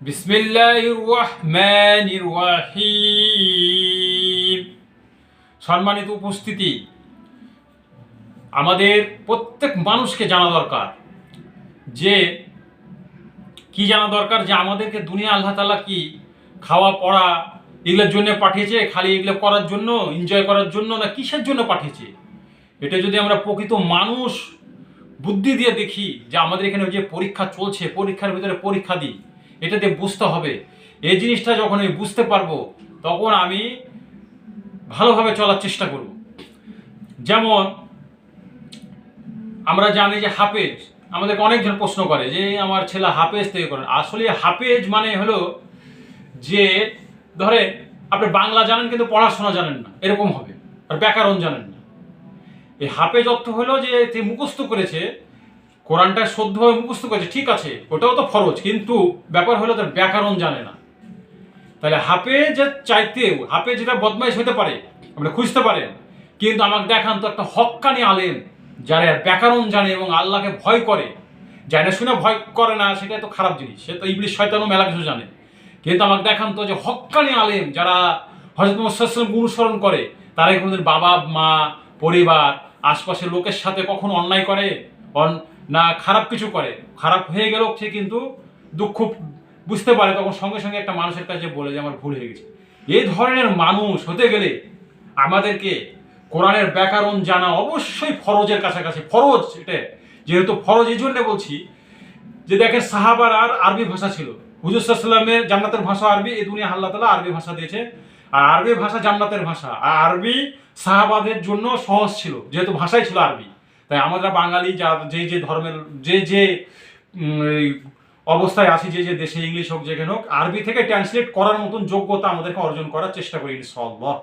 বিসমিল্লাহির রহমানির রহিম। সম্মানিত উপস্থিতি, আমাদের প্রত্যেক মানুষকে জানা দরকার যে কি জানা দরকার যে আমাদেরকে দুনিয়া আল্লাহ তাআলা কি খাওয়া পড়া এগুলোর জন্য পাঠিয়েছে, খালি এগুলো করার জন্য, এনজয় করার জন্য, না কিসের জন্য পাঠিয়েছে। এটা যদি আমরা প্রকৃত মানুষ বুদ্ধি দিয়ে দেখি যে আমাদের এখানে যে পরীক্ষা চলছে, পরীক্ষার ভিতরে পরীক্ষা দিই, এটাতে বুঝতে হবে। এই জিনিসটা যখন আমি বুঝতে পারবো তখন আমি ভালোভাবে চলার চেষ্টা করব। যেমন আমরা জানি যে হাফেজ, আমাদেরকে অনেকজন প্রশ্ন করে যে আমার ছেলে হাফেজ থেকে করেন। আসলে হাফেজ মানে হলো যে ধরে আপনি বাংলা জানেন কিন্তু পড়াশোনা জানেন না, এরকম হবে, আর ব্যাকরণ জানেন না। এই হাফেজ অর্থ হলো যে সে মুখস্থ করেছে, কোরআনটা শুদ্ধভাবে মুখস্থ করেছে, ঠিক আছে, ওটাও তো ফরজ, কিন্তু ব্যাপার হলো তার ব্যাকরণ জানে না। তাহলে হাফেজের চাইতেও হাফেজ যেটা বদমাইশ হতে পারে, আপনি খুঁজতে পারেন, কিন্তু আমাকে দেখান তো একটা হক্কানি আলেম যারা ব্যাকরণ জানে এবং আল্লাহকে ভয় করে। জানে শুনে ভয় করে না, সেটা তো খারাপ জিনিস, সে তো ইবলিশ শয়তানও মেলা কিছু জানে। কিন্তু আমাকে দেখান তো যে হক্কানি আলেম যারা হযরত মুহাম্মদ সাল্লাল্লাহু আলাইহি ওয়াসাল্লামকে অনুসরণ করে, তারাই কোনোদিন বাবা মা পরিবার আশপাশের লোকের সাথে কখনো অন্যায় করে না খারাপ কিছু করে। খারাপ হয়ে গেলেও সে কিন্তু দুঃখ বুঝতে পারে, তখন সঙ্গে সঙ্গে একটা মানুষের কাছে বলে যে আমার ভুল হয়ে গেছে। এই ধরনের মানুষ হতে গেলে আমাদেরকে কোরআনের ব্যাকরণ জানা অবশ্যই ফরজের কাছাকাছি। ফরজ এটা, যেহেতু ফরজ এই জন্য বলছি যে দেখেন সাহাবার আর আরবি ভাষা ছিল, হুজুর সাল্লাল্লাহু আলাইহি ওয়াসাল্লামের জান্নাতের ভাষা আরবি, এই দুনিয়া আল্লাহ তাআলা আরবি ভাষা দিয়েছে, আর আরবি ভাষা জান্নাতের ভাষা। আর আরবি সাহাবাদের জন্য সহজ ছিল, যেহেতু ভাষাই ছিল আরবি। তাই আমরা বাঙালি যা যে যে ধর্মের যে অবস্থায় আছি, যে দেশে ইংলিশ হোক যেখানে হোক, আরবি থেকে ট্রান্সলেট করার মতন যোগ্যতা আমাদেরকে অর্জন করার চেষ্টা করি ইনশাআল্লাহ।